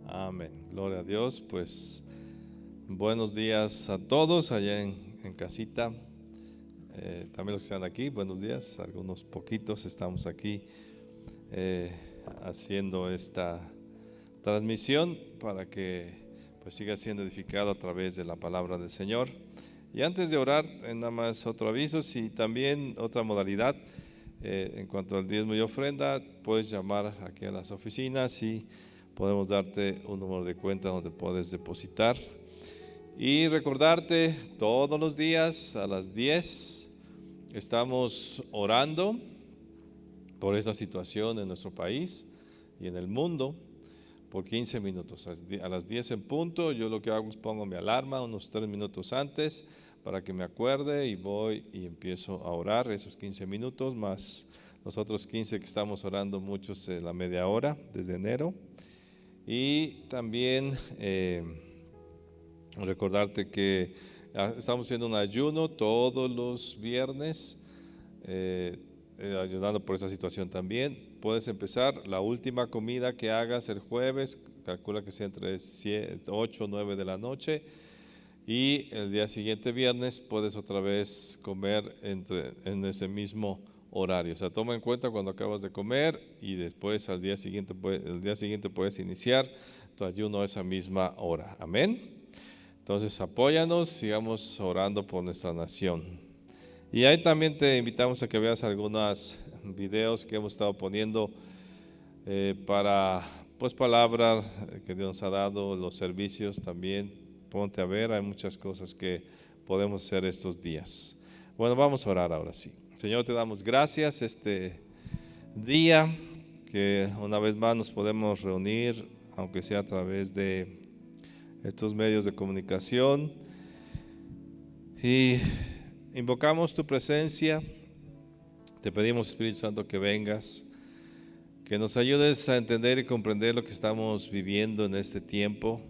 Amén. Gloria a Dios. Pues buenos días a todos allá en casita. También los que están aquí, buenos días. Algunos poquitos estamos aquí haciendo esta transmisión para que pues siga siendo edificado a través de la palabra del Señor. Y antes de orar, nada más otro aviso, si también otra modalidad, en cuanto al diezmo y ofrenda, puedes llamar aquí a las oficinas y podemos darte un número de cuenta donde puedes depositar. Y recordarte, todos los días a las 10 estamos orando por esta situación en nuestro país y en el mundo por 15 minutos. A las 10 en punto, yo lo que hago es pongo mi alarma unos 3 minutos antes para que me acuerde y voy y empiezo a orar esos 15 minutos más los otros 15 que estamos orando muchos la media hora desde enero. Y también recordarte que estamos haciendo un ayuno todos los viernes, ayudando por esta situación también. Puedes empezar la última comida que hagas el jueves, calcula que sea entre 8 o 9 de la noche, y el día siguiente viernes puedes otra vez comer en ese mismo horario. O sea, toma en cuenta cuando acabas de comer y después el día siguiente puedes iniciar tu ayuno a esa misma hora. Amén. Entonces apóyanos, sigamos orando por nuestra nación. Y ahí también te invitamos a que veas algunos videos que hemos estado poniendo para pues palabra que Dios nos ha dado, los servicios también. Ponte a ver, hay muchas cosas que podemos hacer estos días. Bueno, vamos a orar ahora sí. Señor, te damos gracias este día que una vez más nos podemos reunir, aunque sea a través de estos medios de comunicación, y invocamos tu presencia. Te pedimos, Espíritu Santo, que vengas, que nos ayudes a entender y comprender lo que estamos viviendo en este tiempo,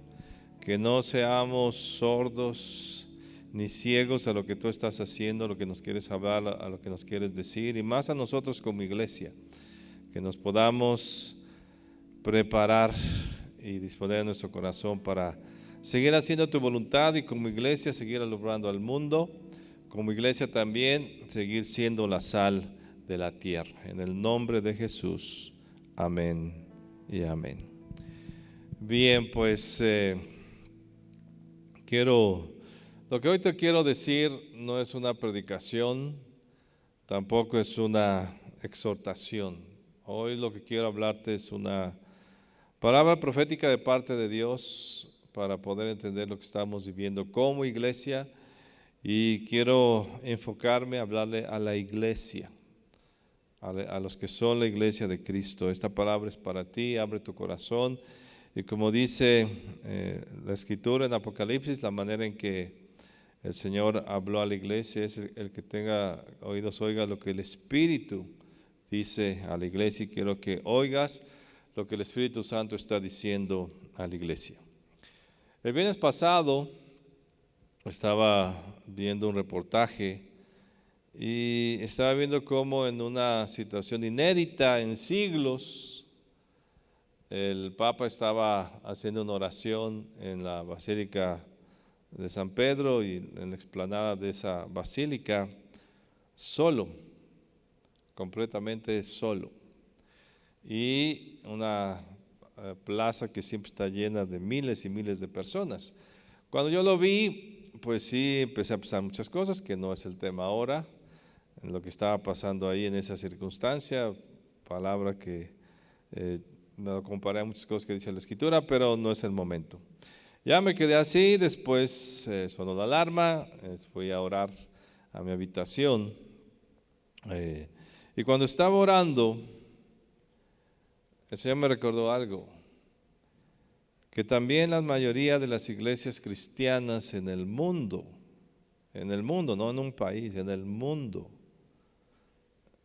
que no seamos sordos ni ciegos a lo que tú estás haciendo, a lo que nos quieres hablar, a lo que nos quieres decir, y más a nosotros como iglesia, que nos podamos preparar y disponer de nuestro corazón para seguir haciendo tu voluntad y como iglesia seguir alumbrando al mundo, como iglesia también seguir siendo la sal de la tierra. En el nombre de Jesús, amén y amén. Bien, pues lo que hoy te quiero decir no es una predicación, tampoco es una exhortación. Hoy lo que quiero hablarte es una palabra profética de parte de Dios para poder entender lo que estamos viviendo como iglesia, y quiero enfocarme a hablarle a la iglesia, a los que son la iglesia de Cristo. Esta palabra es para ti, abre tu corazón, y como dice la escritura en Apocalipsis, la manera en que el Señor habló a la iglesia es el que tenga oídos oiga lo que el Espíritu dice a la iglesia, y quiero que oigas lo que el Espíritu Santo está diciendo a la iglesia. El viernes pasado estaba viendo un reportaje y estaba viendo cómo en una situación inédita en siglos, el Papa estaba haciendo una oración en la Basílica de San Pedro y en la explanada de esa basílica, solo, completamente solo. Y una plaza que siempre está llena de miles y miles de personas. Cuando yo lo vi, pues sí, empecé a pensar muchas cosas, que no es el tema ahora, en lo que estaba pasando ahí en esa circunstancia, palabra que me lo comparé a muchas cosas que dice la Escritura, pero no es el momento. Ya me quedé así, después sonó la alarma, fui a orar a mi habitación, y cuando estaba orando, el Señor me recordó algo, que también la mayoría de las iglesias cristianas en el mundo, no en un país, en el mundo,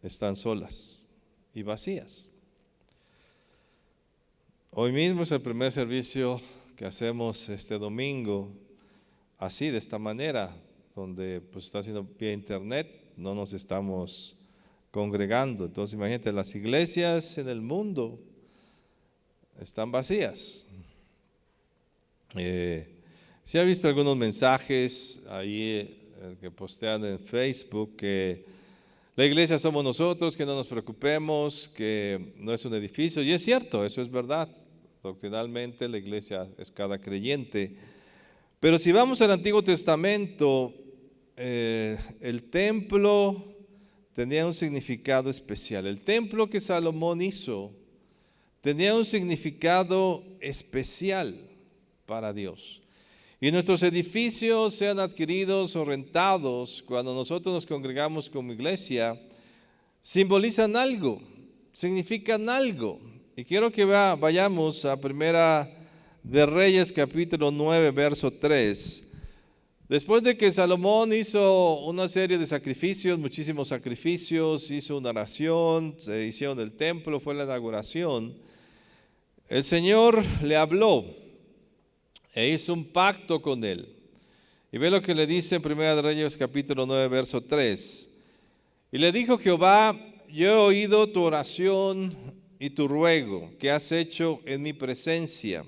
están solas y vacías. Hoy mismo es el primer servicio que hacemos este domingo, así, de esta manera, donde pues está haciendo vía internet, no nos estamos congregando. Entonces imagínate, las iglesias en el mundo están vacías. Si ha visto algunos mensajes ahí que postean en Facebook que la iglesia somos nosotros, que no nos preocupemos, que no es un edificio. Y es cierto, eso es verdad. Doctrinalmente la iglesia es cada creyente. Pero si vamos al Antiguo Testamento, el templo tenía un significado especial. El templo que Salomón hizo tenía un significado especial para Dios. Y nuestros edificios, sean adquiridos o rentados, cuando nosotros nos congregamos como iglesia, simbolizan algo, significan algo. Y quiero que vayamos a Primera de Reyes, capítulo 9, verso 3. Después de que Salomón hizo una serie de sacrificios, muchísimos sacrificios, hizo una oración, se hicieron el templo, fue la inauguración, el Señor le habló e hizo un pacto con él. Y ve lo que le dice en Primera de Reyes capítulo 9, verso 3. Y le dijo Jehová: yo he oído tu oración y tu ruego que has hecho en mi presencia.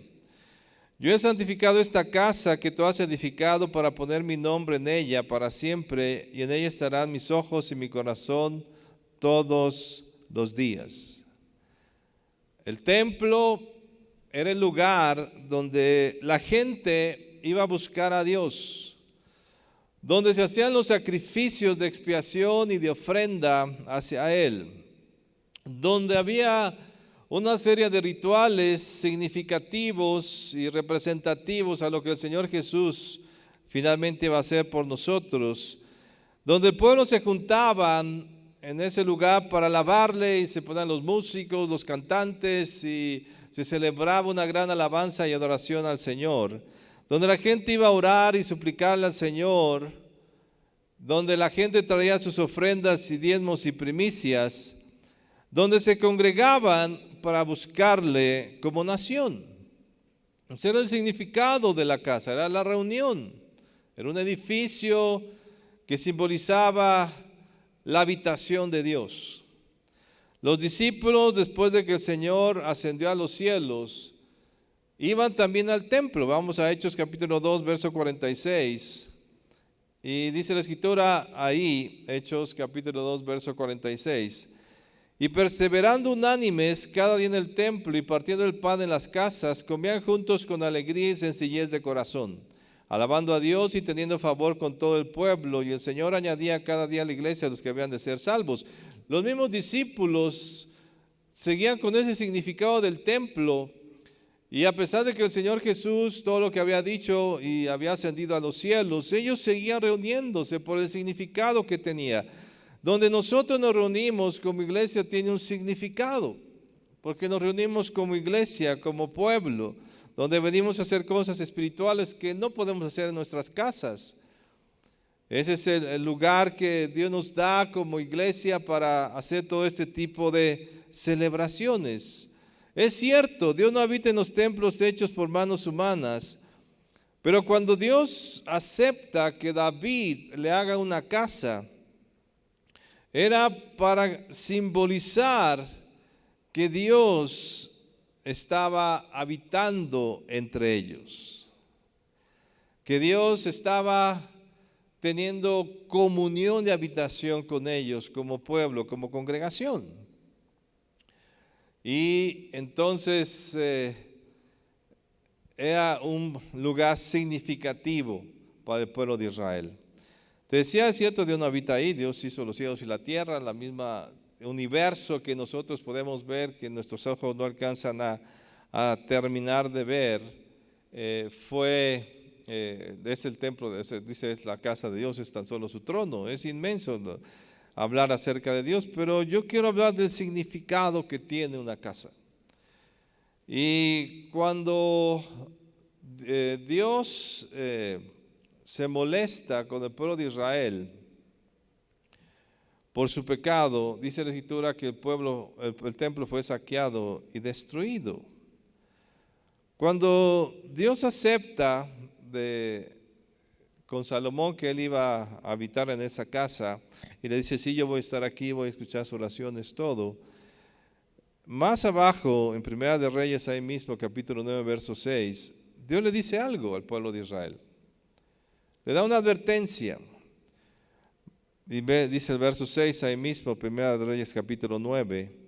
Yo he santificado esta casa que tú has edificado para poner mi nombre en ella para siempre, y en ella estarán mis ojos y mi corazón todos los días. El templo era el lugar donde la gente iba a buscar a Dios, donde se hacían los sacrificios de expiación y de ofrenda hacia Él, donde había una serie de rituales significativos y representativos a lo que el Señor Jesús finalmente iba a hacer por nosotros, donde el pueblo se juntaban en ese lugar para alabarle y se ponían los músicos, los cantantes y se celebraba una gran alabanza y adoración al Señor, donde la gente iba a orar y suplicarle al Señor, donde la gente traía sus ofrendas y diezmos y primicias, donde se congregaban para buscarle como nación. Ese era el significado de la casa, era la reunión, era un edificio que simbolizaba la habitación de Dios. Los discípulos, después de que el Señor ascendió a los cielos, iban también al templo. Vamos a Hechos capítulo 2, verso 46. Y dice la escritura ahí, Hechos capítulo 2, verso 46. Y perseverando unánimes cada día en el templo y partiendo el pan en las casas, comían juntos con alegría y sencillez de corazón, alabando a Dios y teniendo favor con todo el pueblo. Y el Señor añadía cada día a la iglesia a los que habían de ser salvos. Los mismos discípulos seguían con ese significado del templo, y a pesar de que el Señor Jesús todo lo que había dicho y había ascendido a los cielos, ellos seguían reuniéndose por el significado que tenía. Donde nosotros nos reunimos como iglesia tiene un significado, porque nos reunimos como iglesia, como pueblo, donde venimos a hacer cosas espirituales que no podemos hacer en nuestras casas. Ese es el lugar que Dios nos da como iglesia para hacer todo este tipo de celebraciones. Es cierto, Dios no habita en los templos hechos por manos humanas, pero cuando Dios acepta que David le haga una casa, era para simbolizar que Dios estaba habitando entre ellos, que Dios estaba teniendo comunión de habitación con ellos como pueblo, como congregación. Y entonces era un lugar significativo para el pueblo de Israel. Te decía, es cierto, Dios no habita ahí, Dios hizo los cielos y la tierra, la misma universo que nosotros podemos ver, que nuestros ojos no alcanzan a terminar de ver, es el templo, dice, es la casa de Dios, es tan solo su trono, es inmenso hablar acerca de Dios, pero yo quiero hablar del significado que tiene una casa. Y cuando Dios se molesta con el pueblo de Israel por su pecado, dice la escritura que el templo fue saqueado y destruido. Cuando Dios acepta con Salomón que él iba a habitar en esa casa y le dice, sí, yo voy a estar aquí, voy a escuchar sus oraciones, todo. Más abajo, en Primera de Reyes, ahí mismo, capítulo 9, verso 6, Dios le dice algo al pueblo de Israel. Le da una advertencia. Y dice el verso 6 ahí mismo, 1 de Reyes capítulo 9.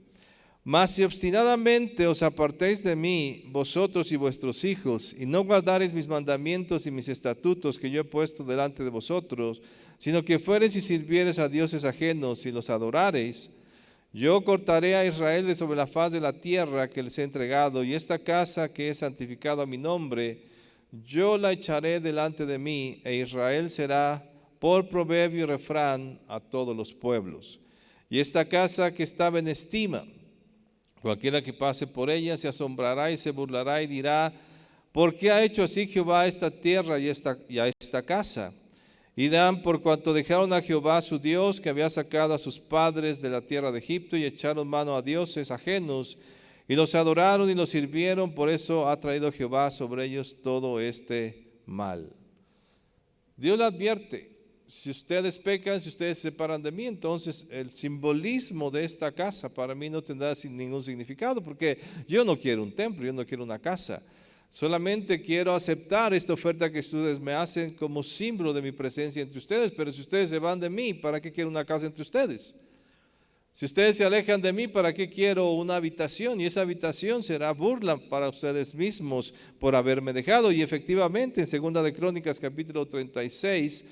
Mas si obstinadamente os apartéis de mí, vosotros y vuestros hijos, y no guardareis mis mandamientos y mis estatutos que yo he puesto delante de vosotros, sino que fuereis y sirviereis a dioses ajenos y los adorareis, yo cortaré a Israel de sobre la faz de la tierra que les he entregado, y esta casa que he santificado a mi nombre, yo la echaré delante de mí, e Israel será por proverbio y refrán a todos los pueblos. Y esta casa que estaba en estima, cualquiera que pase por ella se asombrará y se burlará y dirá, ¿por qué ha hecho así Jehová a esta tierra y a esta casa? Y dirán, por cuanto dejaron a Jehová su Dios, que había sacado a sus padres de la tierra de Egipto, y echaron mano a dioses ajenos, y los adoraron y los sirvieron, por eso ha traído Jehová sobre ellos todo este mal. Dios le advierte, si ustedes pecan, si ustedes se separan de mí, entonces el simbolismo de esta casa para mí no tendrá ningún significado, porque yo no quiero un templo, yo no quiero una casa. Solamente quiero aceptar esta oferta que ustedes me hacen como símbolo de mi presencia entre ustedes, pero si ustedes se van de mí, ¿para qué quiero una casa entre ustedes? Si ustedes se alejan de mí, ¿para qué quiero una habitación? Y esa habitación será burla para ustedes mismos por haberme dejado. Y efectivamente, en 2 de Crónicas, capítulo 36,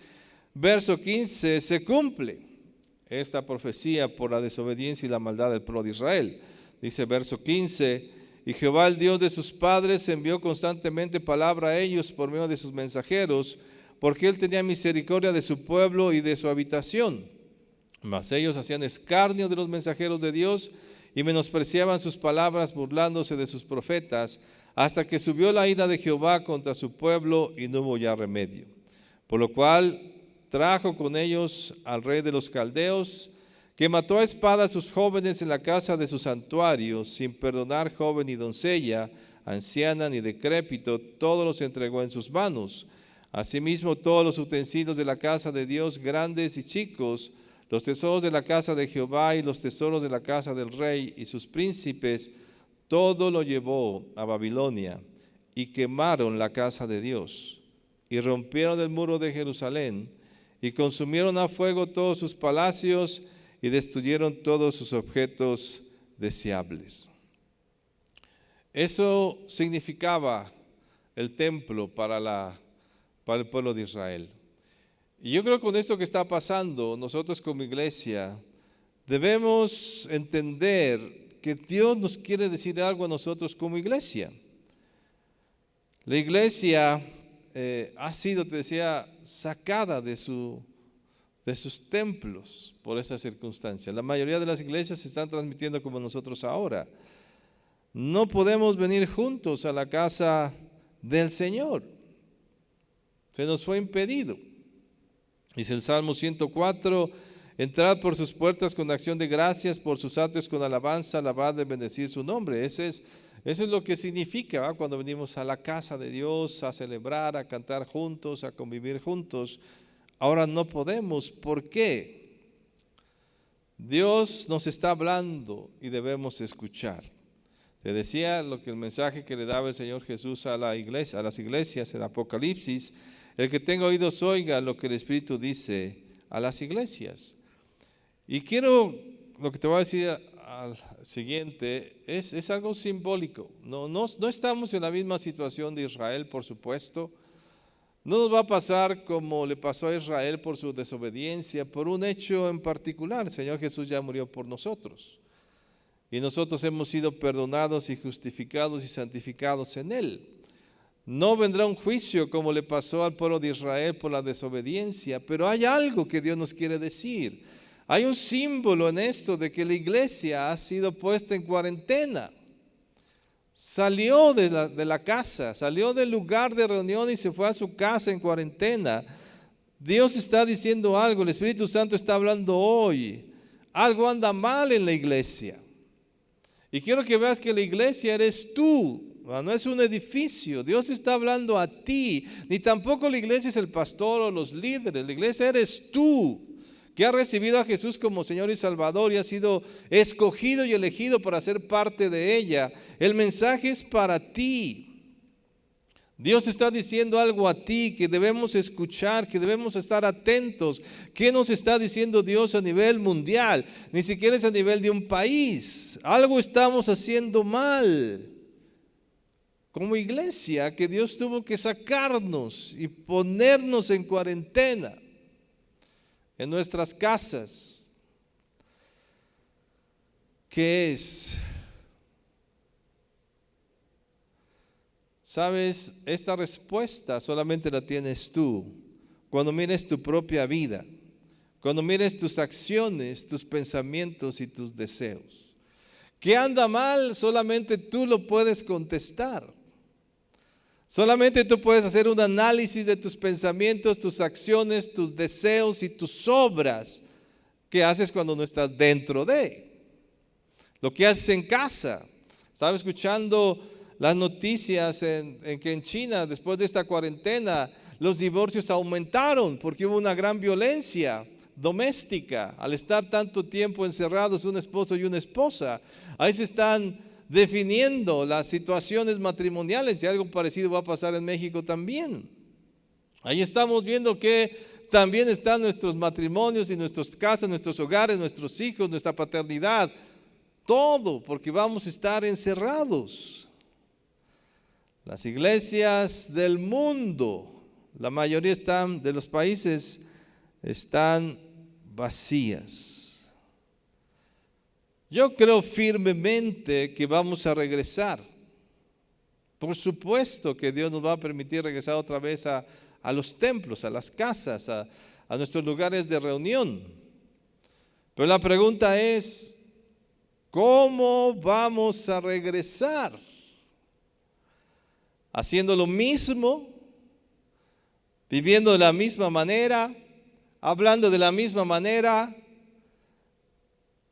verso 15, se cumple esta profecía por la desobediencia y la maldad del pueblo de Israel. Dice verso 15, y Jehová, el Dios de sus padres, envió constantemente palabra a ellos por medio de sus mensajeros, porque él tenía misericordia de su pueblo y de su habitación. Mas ellos hacían escarnio de los mensajeros de Dios y menospreciaban sus palabras, burlándose de sus profetas, hasta que subió la ira de Jehová contra su pueblo y no hubo ya remedio. Por lo cual trajo con ellos al rey de los caldeos, que mató a espada a sus jóvenes en la casa de sus santuarios, sin perdonar joven ni doncella, anciana ni decrépito, todos los entregó en sus manos. Asimismo todos los utensilios de la casa de Dios, grandes y chicos, los tesoros de la casa de Jehová y los tesoros de la casa del rey y sus príncipes, todo lo llevó a Babilonia, y quemaron la casa de Dios, y rompieron el muro de Jerusalén, y consumieron a fuego todos sus palacios, y destruyeron todos sus objetos deseables. Eso significaba el templo para el pueblo de Israel. Y yo creo que con esto que está pasando, nosotros como iglesia debemos entender que Dios nos quiere decir algo a nosotros como iglesia. La iglesia ha sido, te decía, sacada de sus templos por esta circunstancia. La mayoría de las iglesias se están transmitiendo como nosotros ahora. No podemos venir juntos a la casa del Señor. Se nos fue impedido. Dice el Salmo 104, entrad por sus puertas con acción de gracias, por sus atrios con alabanza, alabad y bendecir su nombre. Eso es lo que significa, ¿va? Cuando venimos a la casa de Dios a celebrar, a cantar juntos, a convivir juntos. Ahora no podemos. ¿Por qué? Dios nos está hablando y debemos escuchar. Te decía lo que el mensaje que le daba el Señor Jesús a las iglesias en Apocalipsis: el que tenga oídos oiga lo que el Espíritu dice a las iglesias. Y lo que te voy a decir al siguiente, es algo simbólico. No estamos en la misma situación de Israel, por supuesto. No nos va a pasar como le pasó a Israel por su desobediencia, por un hecho en particular. El Señor Jesús ya murió por nosotros. Y nosotros hemos sido perdonados y justificados y santificados en Él. No vendrá un juicio como le pasó al pueblo de Israel por la desobediencia, pero hay algo que Dios nos quiere decir. Hay un símbolo en esto de que la iglesia ha sido puesta en cuarentena. Salió de la casa, salió del lugar de reunión y se fue a su casa en cuarentena. Dios está diciendo algo, el Espíritu Santo está hablando hoy. Algo anda mal en la iglesia. Y quiero que veas que la iglesia eres tú. No es un edificio. Dios está hablando a ti. Ni tampoco la iglesia es el pastor o los líderes. La iglesia eres tú, que has recibido a Jesús como Señor y Salvador y has sido escogido y elegido para ser parte de ella. El mensaje es para ti. Dios está diciendo algo a ti que debemos escuchar, que debemos estar atentos. ¿Qué nos está diciendo Dios a nivel mundial? Ni siquiera es a nivel de un país. Algo estamos haciendo mal como iglesia, que Dios tuvo que sacarnos y ponernos en cuarentena en nuestras casas. ¿Qué es? Sabes, esta respuesta solamente la tienes tú cuando mires tu propia vida, cuando mires tus acciones, tus pensamientos y tus deseos. ¿Qué anda mal? Solamente tú lo puedes contestar. Solamente tú puedes hacer un análisis de tus pensamientos, tus acciones, tus deseos y tus obras que haces cuando no estás dentro de. Lo que haces en casa. Estaba escuchando las noticias en que en China, después de esta cuarentena, los divorcios aumentaron porque hubo una gran violencia doméstica al estar tanto tiempo encerrados un esposo y una esposa. Ahí se están definiendo las situaciones matrimoniales y algo parecido va a pasar en México también. Ahí estamos viendo que también están nuestros matrimonios y nuestras casas, nuestros hogares, nuestros hijos, nuestra paternidad, todo porque vamos a estar encerrados. Las iglesias del mundo, la mayoría de los países están vacías. Yo creo firmemente que vamos a regresar. Por supuesto que Dios nos va a permitir regresar otra vez a los templos, a las casas, a nuestros lugares de reunión. Pero la pregunta es, ¿cómo vamos a regresar? Haciendo lo mismo, viviendo de la misma manera, hablando de la misma manera,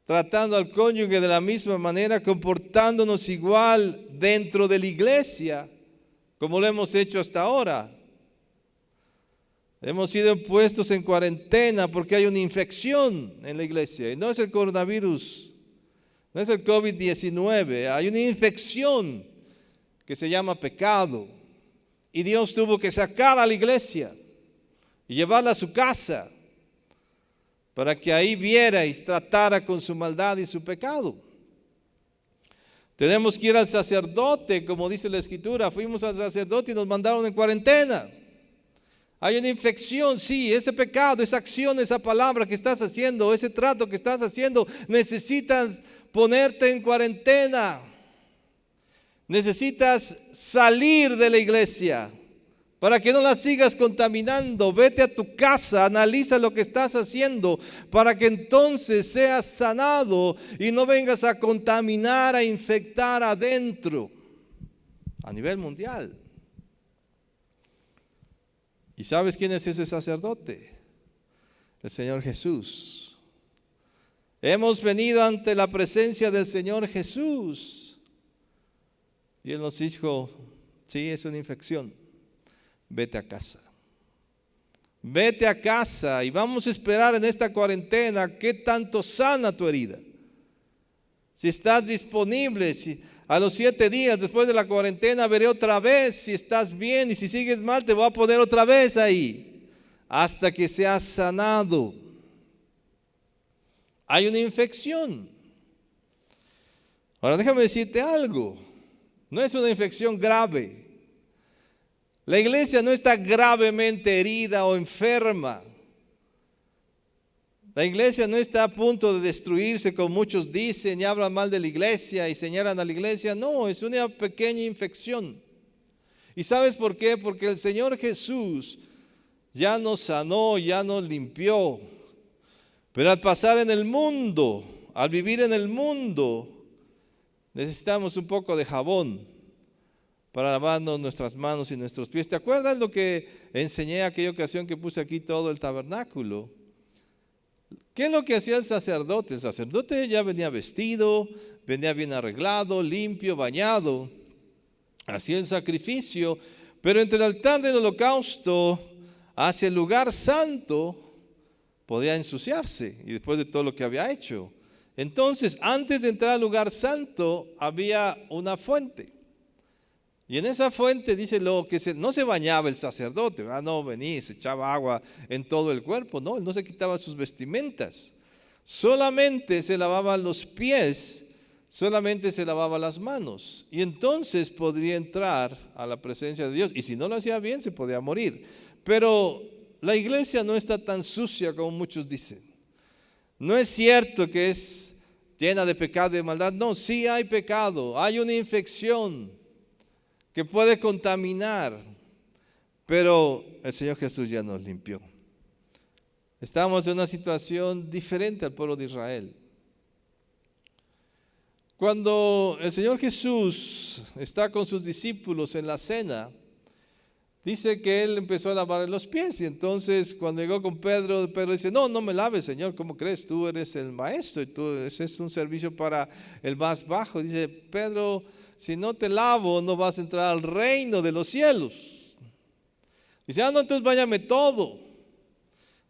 tratando al cónyuge de la misma manera, comportándonos igual dentro de la iglesia, como lo hemos hecho hasta ahora. Hemos sido puestos en cuarentena porque hay una infección en la iglesia. Y no es el coronavirus, no es el COVID-19, hay una infección que se llama pecado. Y Dios tuvo que sacar a la iglesia y llevarla a su casa para que ahí viera y tratara con su maldad y su pecado. Tenemos que ir al sacerdote, como dice la Escritura. Fuimos al sacerdote y nos mandaron en cuarentena. Hay una infección, sí, ese pecado, esa acción, esa palabra que estás haciendo, ese trato que estás haciendo, necesitas ponerte en cuarentena. Necesitas salir de la iglesia para que no la sigas contaminando. Vete a tu casa, analiza lo que estás haciendo para que entonces seas sanado y no vengas a contaminar, a infectar adentro a nivel mundial. ¿Y sabes quién es ese sacerdote? El Señor Jesús. Hemos venido ante la presencia del Señor Jesús. Y Él nos dijo, sí, es una infección, vete a casa. Vete a casa y vamos a esperar en esta cuarentena qué tanto sana tu herida. Si estás disponible, si a los 7 días después de la cuarentena veré otra vez si estás bien y si sigues mal te voy a poner otra vez ahí hasta que seas sanado. Hay una infección. Ahora déjame decirte algo. No es una infección grave. La iglesia no está gravemente herida o enferma. La iglesia no está a punto de destruirse, como muchos dicen y hablan mal de la iglesia y señalan a la iglesia. No, es una pequeña infección. ¿Y sabes por qué? Porque el Señor Jesús ya nos sanó, ya nos limpió. Pero al pasar en el mundo, al vivir en el mundo, necesitamos un poco de jabón para lavarnos nuestras manos y nuestros pies. ¿Te acuerdas lo que enseñé aquella ocasión que puse aquí todo el tabernáculo? ¿Qué es lo que hacía el sacerdote? El sacerdote ya venía vestido, venía bien arreglado, limpio, bañado. Hacía el sacrificio, pero entre el altar del holocausto hacia el lugar santo podía ensuciarse y después de todo lo que había hecho. Entonces, antes de entrar al lugar santo, había una fuente. Y en esa fuente dice lo que no se bañaba el sacerdote, no venía, se echaba agua en todo el cuerpo, no, él no se quitaba sus vestimentas, solamente se lavaba los pies, solamente se lavaba las manos, y entonces podría entrar a la presencia de Dios, y si no lo hacía bien se podía morir. Pero la iglesia no está tan sucia como muchos dicen. No es cierto que es llena de pecado y de maldad, no, sí hay pecado, hay una infección que puede contaminar, pero el Señor Jesús ya nos limpió. Estamos en una situación diferente al pueblo de Israel. Cuando el Señor Jesús está con sus discípulos en la cena, dice que Él empezó a lavar los pies, y entonces cuando llegó con Pedro, Pedro dice, no me laves, Señor, ¿cómo crees? Tú eres el maestro, y ese es un servicio para el más bajo. Dice, Pedro, si no te lavo, no vas a entrar al reino de los cielos. Dice, no, entonces báñame todo.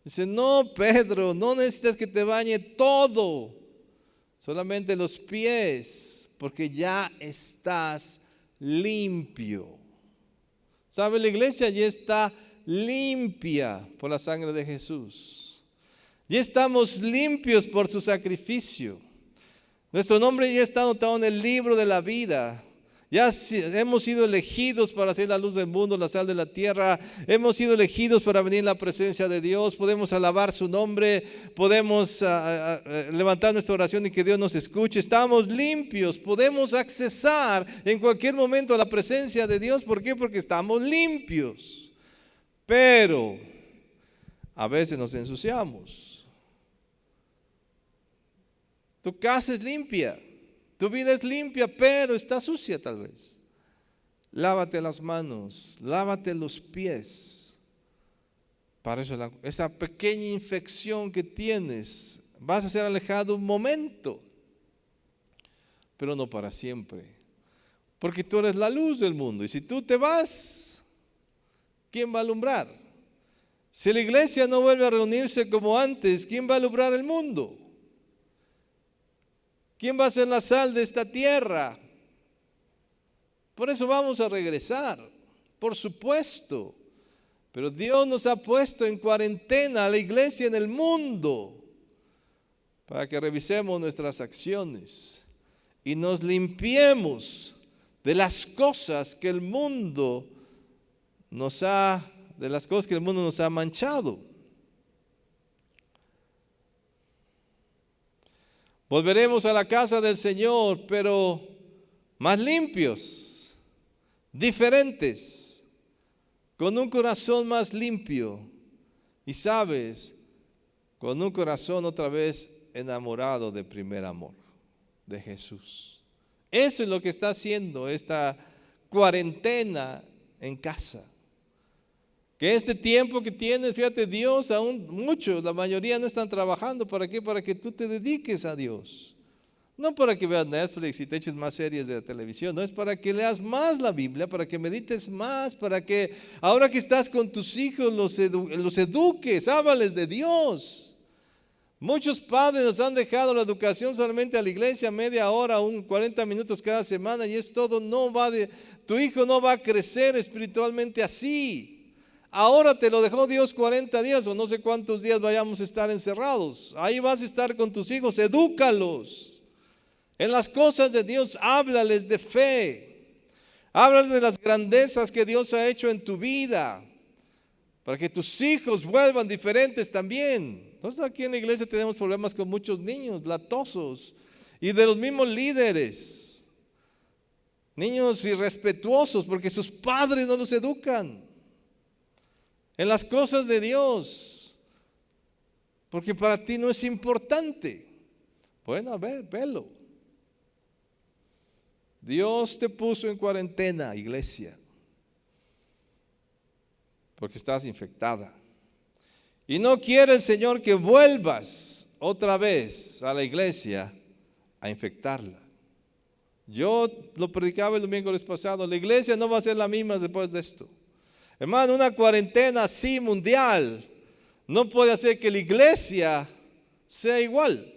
Dice, no, Pedro, no necesitas que te bañe todo, solamente los pies, porque ya estás limpio. ¿Sabe? La iglesia ya está limpia por la sangre de Jesús. Ya estamos limpios por su sacrificio. Nuestro nombre ya está anotado en el libro de la vida. Ya hemos sido elegidos para ser la luz del mundo, la sal de la tierra. Hemos sido elegidos para venir en la presencia de Dios. Podemos alabar su nombre. Podemos levantar nuestra oración y que Dios nos escuche. Estamos limpios. Podemos accesar en cualquier momento a la presencia de Dios. ¿Por qué? Porque estamos limpios. Pero a veces nos ensuciamos. Tu casa es limpia, tu vida es limpia, pero está sucia tal vez. Lávate las manos, lávate los pies. Para eso esa pequeña infección que tienes, vas a ser alejado un momento, pero no para siempre. Porque tú eres la luz del mundo, y si tú te vas, ¿quién va a alumbrar? Si la iglesia no vuelve a reunirse como antes, ¿quién va a alumbrar el mundo? ¿Quién va a ser la sal de esta tierra? Por eso vamos a regresar, por supuesto. Pero Dios nos ha puesto en cuarentena a la iglesia en el mundo para que revisemos nuestras acciones y nos limpiemos de las cosas que el mundo nos ha manchado. Volveremos a la casa del Señor, pero más limpios, diferentes, con un corazón más limpio y, sabes, con un corazón otra vez enamorado de primer amor, de Jesús. Eso es lo que está haciendo esta cuarentena en casa. Que este tiempo que tienes, fíjate, Dios aún muchos, la mayoría no están trabajando. ¿Para qué? Para que tú te dediques a Dios. No para que veas Netflix y te eches más series de la televisión. No, es para que leas más la Biblia, para que medites más, para que ahora que estás con tus hijos los eduques, háblales de Dios. Muchos padres nos han dejado la educación solamente a la iglesia, media hora, 40 minutos cada semana, y es todo. Tu hijo no va a crecer espiritualmente así. Ahora te lo dejó Dios 40 días o no sé cuántos días vayamos a estar encerrados. Ahí vas a estar con tus hijos, edúcalos. En las cosas de Dios, háblales de fe. Háblales de las grandezas que Dios ha hecho en tu vida, para que tus hijos vuelvan diferentes también. Nosotros aquí en la iglesia tenemos problemas con muchos niños latosos y de los mismos líderes. Niños irrespetuosos porque sus padres no los educan en las cosas de Dios, porque para ti no es importante. Bueno, a ver, velo. Dios te puso en cuarentena, iglesia, porque estás infectada. Y no quiere el Señor que vuelvas otra vez a la iglesia a infectarla. Yo lo predicaba el domingo pasado, la iglesia no va a ser la misma después de esto. Hermano, una cuarentena así mundial no puede hacer que la iglesia sea igual.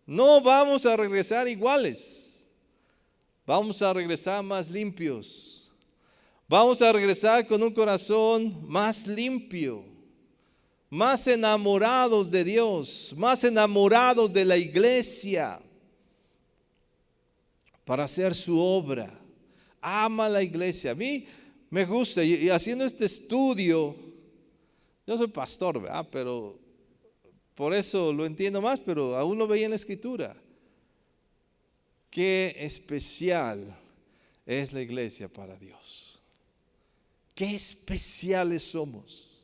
No vamos a regresar iguales. Vamos a regresar más limpios, Vamos a regresar con un corazón más limpio, más enamorados de Dios, más enamorados de la iglesia, para hacer su obra. Ama la iglesia. A mí me gusta, y haciendo este estudio, yo soy pastor, ¿verdad? Pero por eso lo entiendo más, pero aún lo veía en la Escritura. Qué especial es la iglesia para Dios. Qué especiales somos.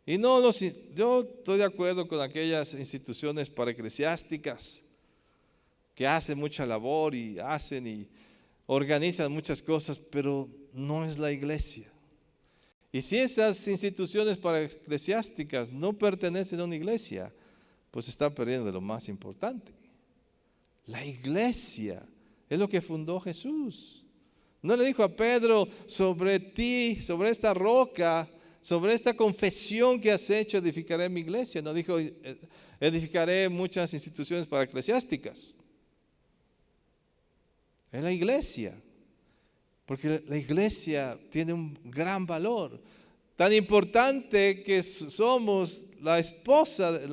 Y yo estoy de acuerdo con aquellas instituciones paraeclesiásticas que hacen mucha labor y organizan muchas cosas, pero no es la iglesia. Y si esas instituciones paraeclesiásticas no pertenecen a una iglesia, pues están perdiendo de lo más importante. La iglesia es lo que fundó Jesús. No le dijo a Pedro: sobre ti, sobre esta roca, sobre esta confesión que has hecho, edificaré mi iglesia. No dijo: edificaré muchas instituciones paraeclesiásticas. Es la iglesia, porque la iglesia tiene un gran valor, tan importante que somos la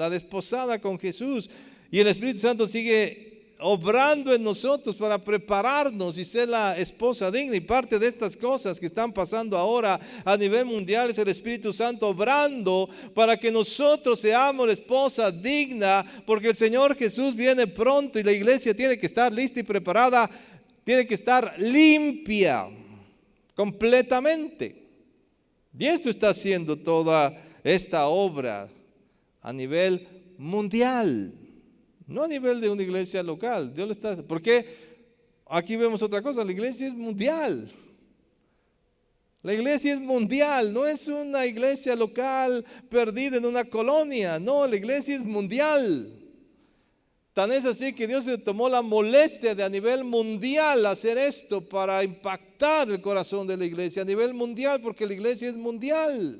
desposada con Jesús, y el Espíritu Santo sigue obrando en nosotros para prepararnos y ser la esposa digna. Y parte de estas cosas que están pasando ahora a nivel mundial es el Espíritu Santo obrando para que nosotros seamos la esposa digna, porque el Señor Jesús viene pronto y la iglesia tiene que estar lista y preparada. Tiene que estar limpia completamente. Y esto está haciendo toda esta obra a nivel mundial, no a nivel de una iglesia local. Dios lo está, porque aquí vemos otra cosa: la iglesia es mundial. La iglesia es mundial, no es una iglesia local perdida en una colonia. No, la iglesia es mundial. Tan es así que Dios se tomó la molestia de a nivel mundial hacer esto para impactar el corazón de la iglesia a nivel mundial, porque la iglesia es mundial.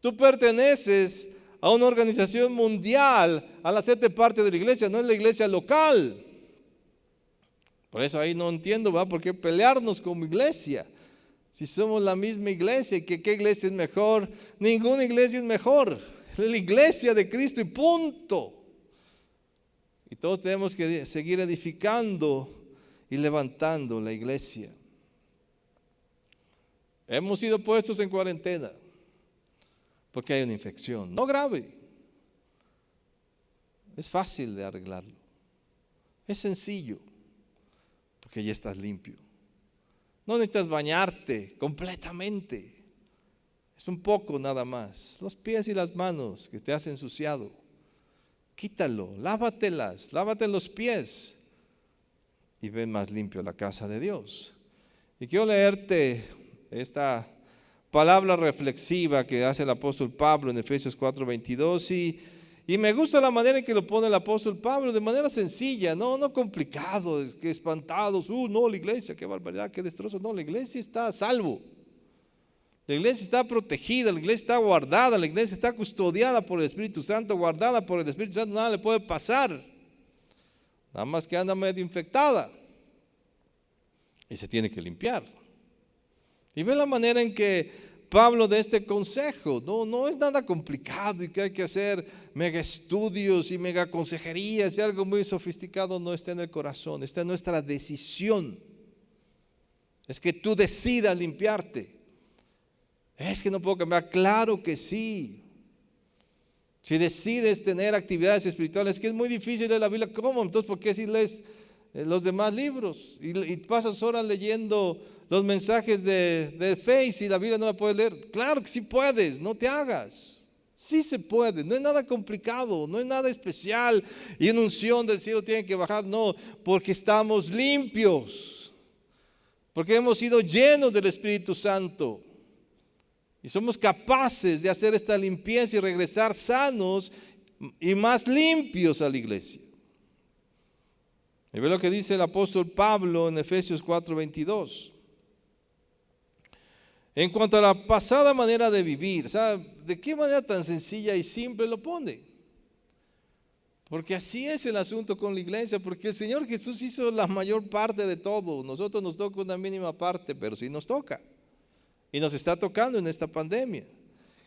Tú perteneces a una organización mundial al hacerte parte de la iglesia, no es la iglesia local. Por eso ahí no entiendo, ¿verdad?, por qué pelearnos como iglesia. Si somos la misma iglesia, ¿qué iglesia es mejor? Ninguna iglesia es mejor. Es la iglesia de Cristo y punto. Y todos tenemos que seguir edificando y levantando la iglesia. Hemos sido puestos en cuarentena porque hay una infección, no grave. Es fácil de arreglarlo. Es sencillo, porque ya estás limpio. No necesitas bañarte completamente. Es un poco nada más. Los pies y las manos que te has ensuciado, quítalo, lávate los pies y ven más limpio la casa de Dios. Y quiero leerte esta palabra reflexiva que hace el apóstol Pablo en Efesios 4:22, y me gusta la manera en que lo pone el apóstol Pablo, de manera sencilla, no complicado, que espantados, no, la iglesia, qué barbaridad, qué destrozo. No, la iglesia está a salvo. La iglesia está protegida, la iglesia está guardada, la iglesia está custodiada por el Espíritu Santo, guardada por el Espíritu Santo, nada le puede pasar. Nada más que anda medio infectada y se tiene que limpiar. Y ve la manera en que Pablo da este consejo. No es nada complicado y que hay que hacer mega estudios y mega consejerías y algo muy sofisticado. No está en el corazón, está en nuestra decisión. Es que tú decidas limpiarte. Es que no puedo cambiar. Claro que sí. Si decides tener actividades espirituales, que es muy difícil leer la Biblia, ¿cómo? Entonces, ¿por qué si lees los demás libros y pasas horas leyendo los mensajes de Face y la Biblia no la puedes leer? Claro que sí puedes, no te hagas. Sí se puede, no es nada complicado, no es nada especial y una unción del cielo tiene que bajar. No, porque estamos limpios, porque hemos sido llenos del Espíritu Santo. Y somos capaces de hacer esta limpieza y regresar sanos y más limpios a la iglesia. Y ve lo que dice el apóstol Pablo en Efesios 4:22. En cuanto a la pasada manera de vivir, ¿sabe de qué manera tan sencilla y simple lo pone? Porque así es el asunto con la iglesia, porque el Señor Jesús hizo la mayor parte de todo. Nosotros nos toca una mínima parte, pero sí nos toca. Y nos está tocando en esta pandemia.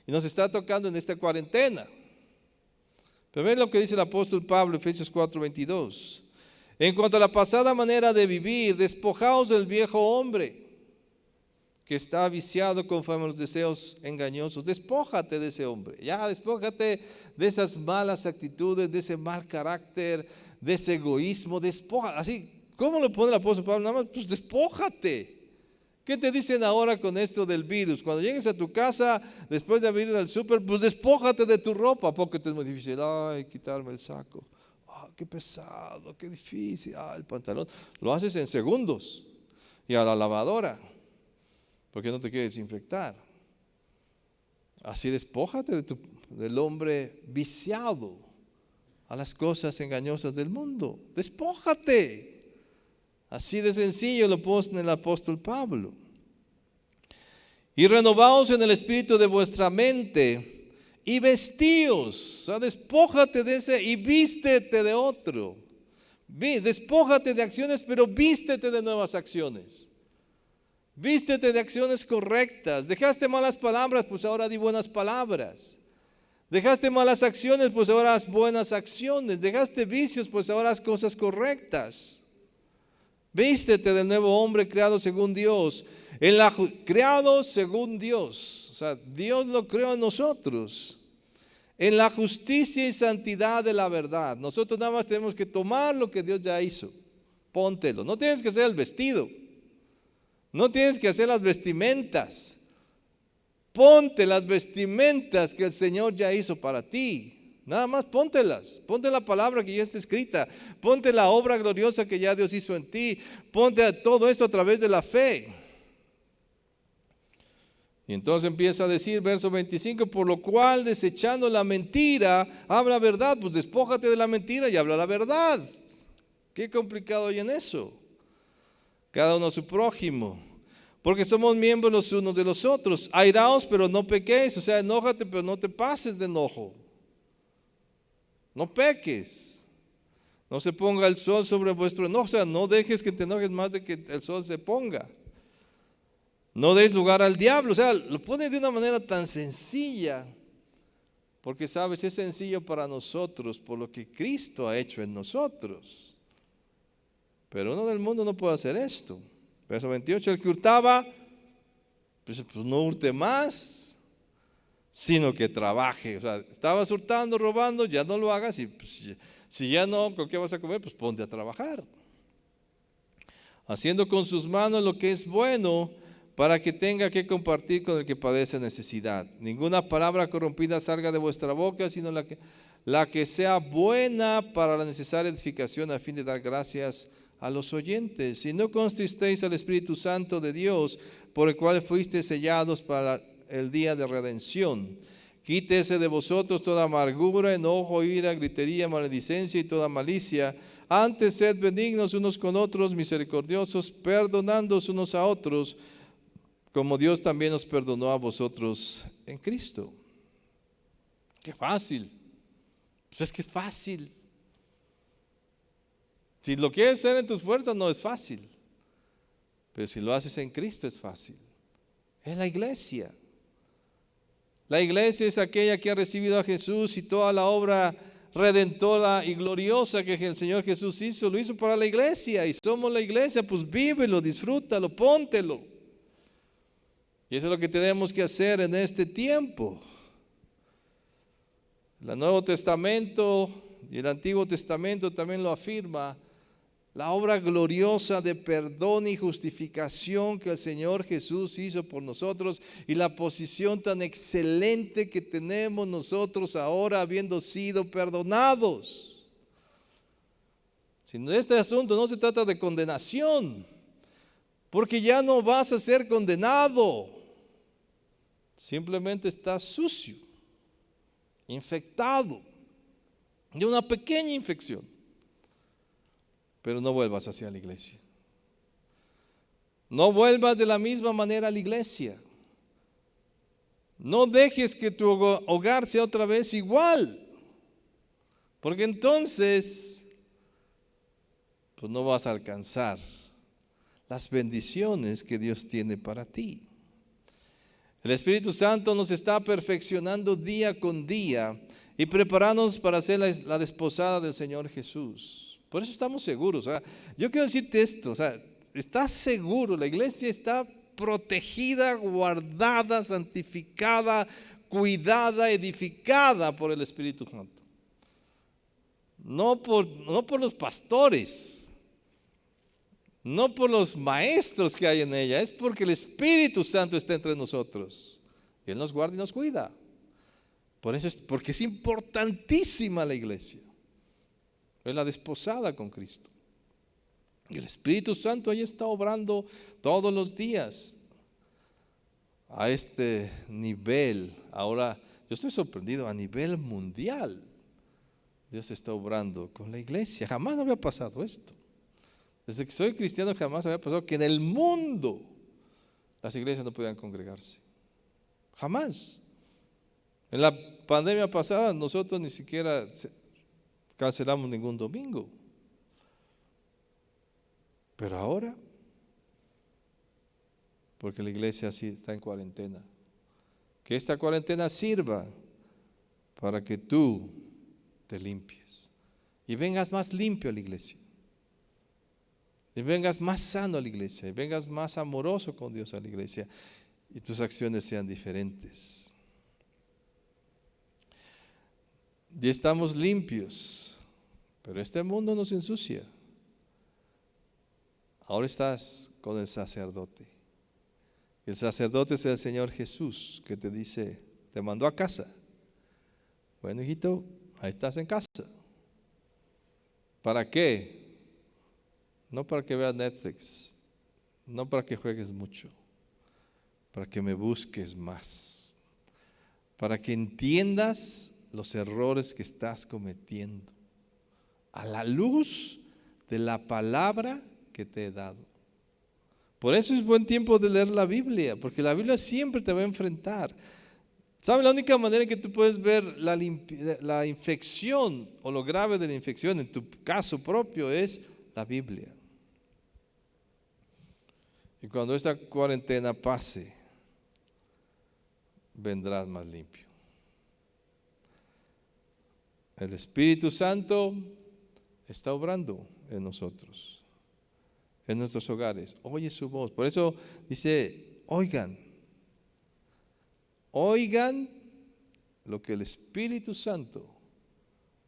Y nos está tocando en esta cuarentena. Pero ven lo que dice el apóstol Pablo, Efesios 4:22. En cuanto a la pasada manera de vivir, despojaos del viejo hombre, que está viciado conforme a los deseos engañosos. Despójate de ese hombre. Ya, despójate de esas malas actitudes, de ese mal carácter, de ese egoísmo. Así, ¿cómo lo pone el apóstol Pablo? Nada más, pues despójate. ¿Qué te dicen ahora con esto del virus? Cuando llegues a tu casa, después de haber ido al súper, pues despójate de tu ropa. Porque te es muy difícil. Ay, quitarme el saco. Ah, qué pesado, qué difícil. Ah, el pantalón. Lo haces en segundos. Y a la lavadora. Porque no te quieres infectar. Así despójate del hombre viciado a las cosas engañosas del mundo. Despójate. Así de sencillo lo pone el apóstol Pablo. Y renovaos en el espíritu de vuestra mente y vestíos. O sea, despójate de ese y vístete de otro. Despójate de acciones, pero vístete de nuevas acciones. Vístete de acciones correctas. Dejaste malas palabras, pues ahora di buenas palabras. Dejaste malas acciones, pues ahora haz buenas acciones. Dejaste vicios, pues ahora haz cosas correctas. Vístete del nuevo hombre creado según Dios. Creado según Dios. O sea, Dios lo creó en nosotros. En la justicia y santidad de la verdad. Nosotros nada más tenemos que tomar lo que Dios ya hizo. Póntelo. No tienes que hacer el vestido. No tienes que hacer las vestimentas. Ponte las vestimentas que el Señor ya hizo para ti. Nada más póntelas. Ponte la palabra que ya está escrita. Ponte la obra gloriosa que ya Dios hizo en ti. Ponte todo esto a través de la fe. Y entonces empieza a decir, verso 25, por lo cual desechando la mentira, habla verdad. Pues despójate de la mentira y habla la verdad. Qué complicado hay en eso. Cada uno a su prójimo, porque somos miembros los unos de los otros. Airaos, pero no pequéis. O sea, enójate, pero no te pases de enojo. No peques. No se ponga el sol sobre vuestro enojo. O sea, no dejes que te enojes más de que el sol se ponga. No deis lugar al diablo. O sea, lo pone de una manera tan sencilla, porque sabes, es sencillo para nosotros por lo que Cristo ha hecho en nosotros. Pero uno del mundo no puede hacer esto. Verso 28, el que hurtaba, pues no hurte más, sino que trabaje. O sea, estabas hurtando, robando, ya no lo hagas. Y pues, si ya no, ¿con qué vas a comer? Pues ponte a trabajar. Haciendo con sus manos lo que es bueno, para que tenga que compartir con el que padece necesidad. Ninguna palabra corrompida salga de vuestra boca, sino la que sea buena para la necesaria edificación, a fin de dar gracias a los oyentes. Y no contristéis al Espíritu Santo de Dios, por el cual fuisteis sellados para el día de redención. Quítese de vosotros toda amargura, enojo, ira, gritería, maledicencia y toda malicia. Antes sed benignos unos con otros, misericordiosos, perdonándoos unos a otros, como Dios también os perdonó a vosotros en Cristo. Qué fácil. Pues es que es fácil. Si lo quieres hacer en tus fuerzas no es fácil. Pero si lo haces en Cristo es fácil. Es la iglesia. La iglesia es aquella que ha recibido a Jesús y toda la obra redentora y gloriosa que el Señor Jesús hizo, lo hizo para la iglesia. Y somos la iglesia, pues vívelo, disfrútalo, póntelo. Y eso es lo que tenemos que hacer en este tiempo. El Nuevo Testamento y el Antiguo Testamento también lo afirma. La obra gloriosa de perdón y justificación que el Señor Jesús hizo por nosotros y la posición tan excelente que tenemos nosotros ahora habiendo sido perdonados. Este asunto no se trata de condenación, porque ya no vas a ser condenado. Simplemente estás sucio, infectado de una pequeña infección. Pero no vuelvas hacia la iglesia. No vuelvas de la misma manera a la iglesia. No dejes que tu hogar sea otra vez igual. Porque entonces, pues no vas a alcanzar las bendiciones que Dios tiene para ti. El Espíritu Santo nos está perfeccionando día con día y preparándonos para ser la desposada del Señor Jesús. Por eso estamos seguros. Yo quiero decirte esto, estás seguro, la iglesia está protegida, guardada, santificada, cuidada, edificada por el Espíritu Santo. No por los pastores, no por los maestros que hay en ella, es porque el Espíritu Santo está entre nosotros. Y Él nos guarda y nos cuida. Porque es importantísima la iglesia. Es la desposada con Cristo. Y el Espíritu Santo ahí está obrando todos los días a este nivel. Ahora, yo estoy sorprendido, a nivel mundial. Dios está obrando con la iglesia. Jamás había pasado esto. Desde que soy cristiano jamás había pasado que en el mundo las iglesias no podían congregarse. Jamás. En la pandemia pasada nosotros ni siquiera cancelamos ningún domingo. Pero ahora, porque la iglesia sí está en cuarentena, que esta cuarentena sirva para que tú te limpies y vengas más limpio a la iglesia. Y vengas más sano a la iglesia, y vengas más amoroso con Dios a la iglesia, y tus acciones sean diferentes. Ya estamos limpios, pero este mundo nos ensucia. Ahora estás con el sacerdote. El sacerdote es el Señor Jesús, que te dice, te mandó a casa. Bueno, hijito, ahí estás en casa. ¿Para qué? No para que veas Netflix, no para que juegues mucho, para que me busques más, para que entiendas los errores que estás cometiendo a la luz de la palabra que te he dado. Por eso es buen tiempo de leer la Biblia, porque la Biblia siempre te va a enfrentar. ¿Sabes? La única manera en que tú puedes ver la infección o lo grave de la infección en tu caso propio es la Biblia. Y cuando esta cuarentena pase, vendrás más limpio. El Espíritu Santo está obrando en nosotros, en nuestros hogares. Oye su voz. Por eso dice, oigan lo que el Espíritu Santo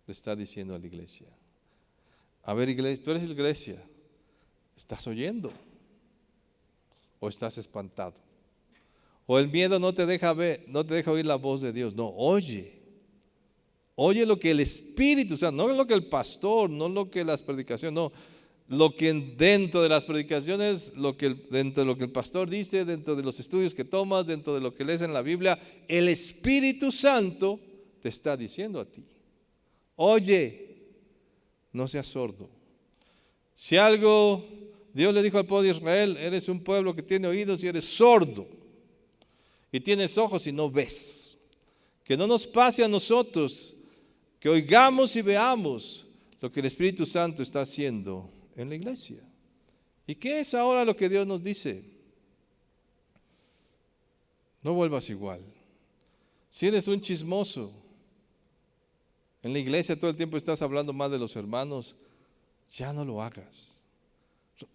le está diciendo a la iglesia. A ver, iglesia, tú eres la iglesia, ¿estás oyendo? ¿O estás espantado? ¿O el miedo no te deja ver, no te deja oír la voz de Dios? No, oye lo que el Espíritu Santo, no lo que el pastor, no lo que las predicaciones, no, lo que dentro de las predicaciones, dentro de lo que el pastor dice, dentro de los estudios que tomas, dentro de lo que lees en la Biblia, el Espíritu Santo te está diciendo a ti. Oye, no seas sordo. Si algo Dios le dijo al pueblo de Israel, eres un pueblo que tiene oídos y eres sordo, y tienes ojos y no ves. Que no nos pase a nosotros, que oigamos y veamos lo que el Espíritu Santo está haciendo en la iglesia. ¿Y qué es ahora lo que Dios nos dice? No vuelvas igual. Si eres un chismoso, en la iglesia todo el tiempo estás hablando mal de los hermanos, ya no lo hagas.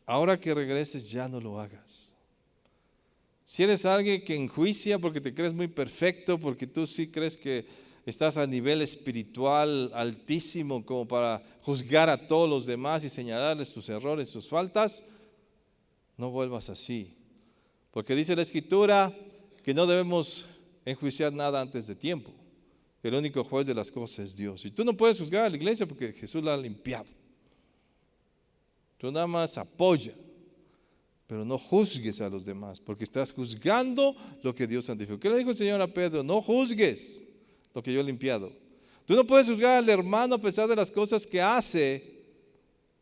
Ahora que regreses, ya no lo hagas. Si eres alguien que enjuicia porque te crees muy perfecto, porque tú sí crees que estás a nivel espiritual altísimo como para juzgar a todos los demás y señalarles sus errores, sus faltas, no vuelvas así. Porque dice la Escritura que no debemos enjuiciar nada antes de tiempo. El único juez de las cosas es Dios. Y tú no puedes juzgar a la iglesia porque Jesús la ha limpiado. Tú nada más apoya, pero no juzgues a los demás, porque estás juzgando lo que Dios santificó. ¿Qué le dijo el Señor a Pedro? No juzgues lo que yo he limpiado. Tú no puedes juzgar al hermano a pesar de las cosas que hace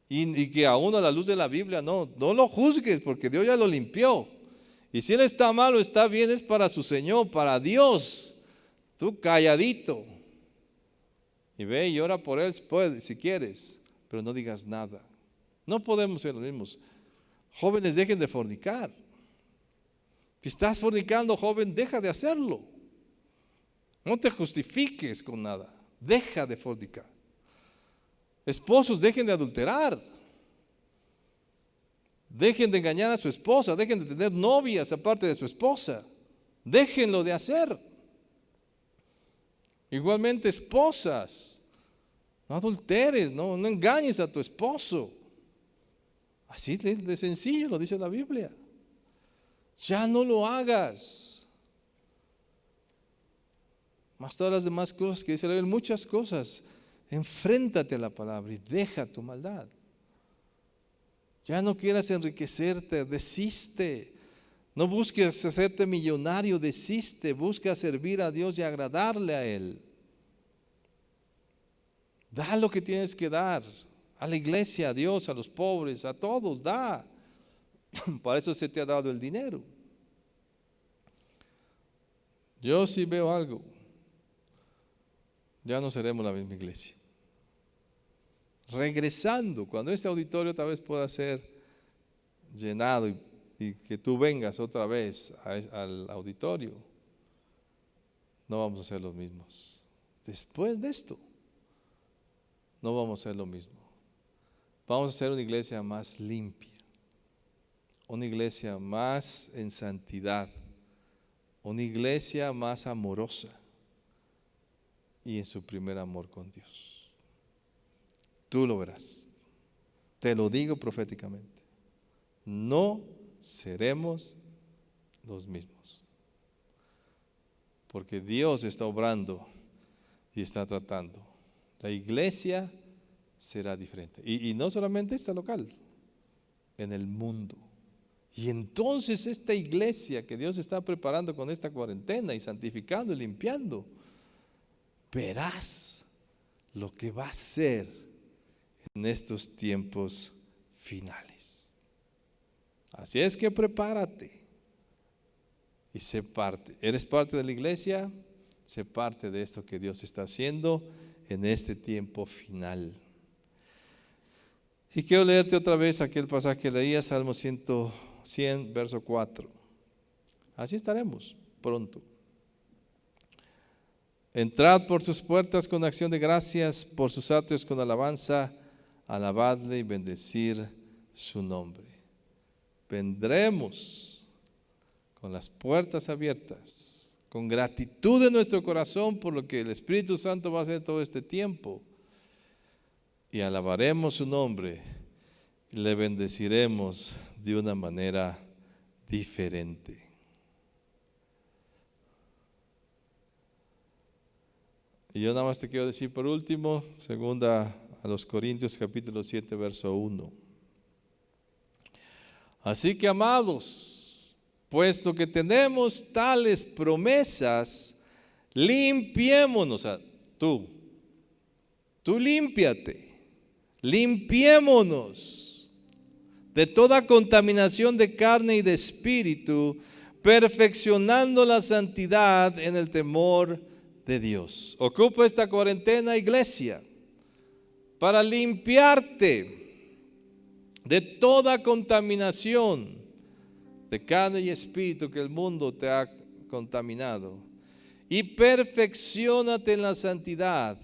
y que aún a la luz de la Biblia, no lo juzgues porque Dios ya lo limpió. Y si él está mal o está bien es para su Señor, para Dios. Tú calladito Y ve y ora por él si quieres, pero no digas nada. No podemos ser los mismos. Jóvenes, dejen de fornicar. Si estás fornicando, joven, deja de hacerlo. No te justifiques con nada. Deja de fornicar. Esposos, dejen de adulterar. Dejen de engañar a su esposa. Dejen de tener novias aparte de su esposa. Déjenlo de hacer. Igualmente, esposas, no adulteres, no engañes a tu esposo. Así de sencillo lo dice la Biblia. Ya no lo hagas. Más todas las demás cosas que dice la Biblia, muchas cosas. Enfréntate a la palabra y deja tu maldad. Ya no quieras enriquecerte, desiste. No busques hacerte millonario, desiste. Busca servir a Dios y agradarle a Él. Da lo que tienes que dar. A la iglesia, a Dios, a los pobres, a todos, da. Para eso se te ha dado el dinero. Yo sí veo algo. Ya no seremos la misma iglesia. Regresando, cuando este auditorio tal vez pueda ser llenado y que tú vengas otra vez al auditorio, no vamos a ser los mismos. Después de esto, no vamos a ser lo mismo. Vamos a ser una iglesia más limpia, una iglesia más en santidad, una iglesia más amorosa y en su primer amor con Dios. Tú lo verás. Te lo digo proféticamente. No seremos los mismos. Porque Dios está obrando y está tratando. La iglesia será diferente. Y no solamente esta local, en el mundo. Y entonces esta iglesia que Dios está preparando con esta cuarentena y santificando y limpiando, verás lo que va a ser en estos tiempos finales. Así es que prepárate y sé parte. ¿Eres parte de la iglesia? Sé parte de esto que Dios está haciendo en este tiempo final. Y quiero leerte otra vez aquel pasaje que leía, Salmo 100, verso 4. Así estaremos pronto. Entrad por sus puertas con acción de gracias, por sus atrios con alabanza, alabadle y bendecir su nombre. Vendremos con las puertas abiertas, con gratitud en nuestro corazón por lo que el Espíritu Santo va a hacer todo este tiempo. Y alabaremos su nombre y le bendeciremos de una manera diferente. Y yo nada más te quiero decir por último, segunda a los Corintios capítulo 7, verso 1. Así que, amados, puesto que tenemos tales promesas, limpiémonos. Tú límpiate, limpiémonos de toda contaminación de carne y de espíritu, perfeccionando la santidad en el temor de Dios. Ocupa esta cuarentena, iglesia, para limpiarte de toda contaminación de carne y espíritu que el mundo te ha contaminado, y perfecciónate en la santidad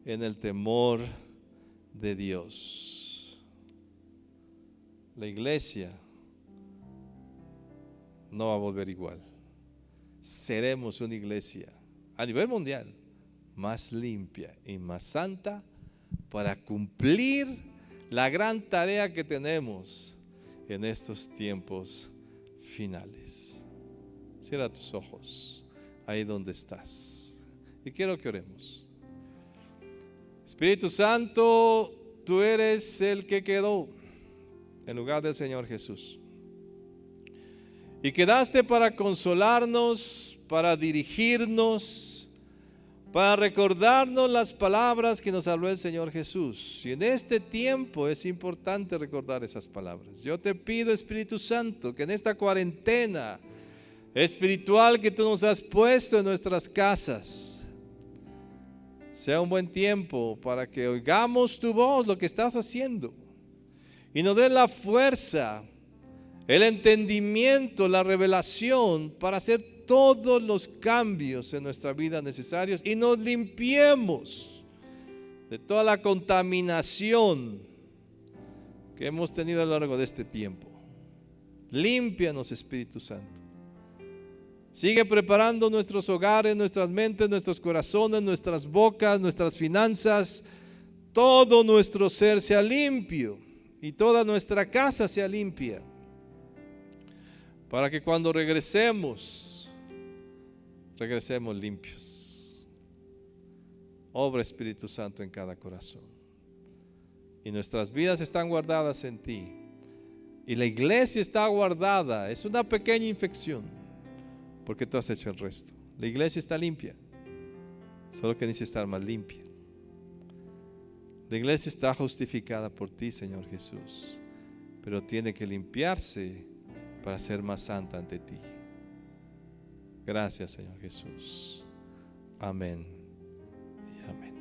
en el temor de Dios. La iglesia no va a volver igual. Seremos una iglesia a nivel mundial más limpia y más santa para cumplir la gran tarea que tenemos en estos tiempos finales. Cierra tus ojos ahí donde estás y quiero que oremos. Espíritu Santo, tú eres el que quedó en lugar del Señor Jesús y quedaste para consolarnos, para dirigirnos, para recordarnos las palabras que nos habló el Señor Jesús. Y en este tiempo es importante recordar esas palabras. Yo te pido, Espíritu Santo, que en esta cuarentena espiritual que tú nos has puesto en nuestras casas, sea un buen tiempo para que oigamos tu voz, lo que estás haciendo, y nos dé la fuerza, el entendimiento, la revelación para hacer todos los cambios en nuestra vida necesarios y nos limpiemos de toda la contaminación que hemos tenido a lo largo de este tiempo. Límpianos, Espíritu Santo. Sigue preparando nuestros hogares, nuestras mentes, nuestros corazones, nuestras bocas, nuestras finanzas. Todo nuestro ser sea limpio y toda nuestra casa sea limpia, para que cuando regresemos limpios. Obra, Espíritu Santo, en cada corazón. Y nuestras vidas están guardadas en ti. Y la iglesia está guardada. Es una pequeña infección, porque tú has hecho el resto. La iglesia está limpia, solo que necesita estar más limpia. La iglesia está justificada por ti, Señor Jesús, pero tiene que limpiarse para ser más santa ante ti. Gracias, Señor Jesús. Amén y amén.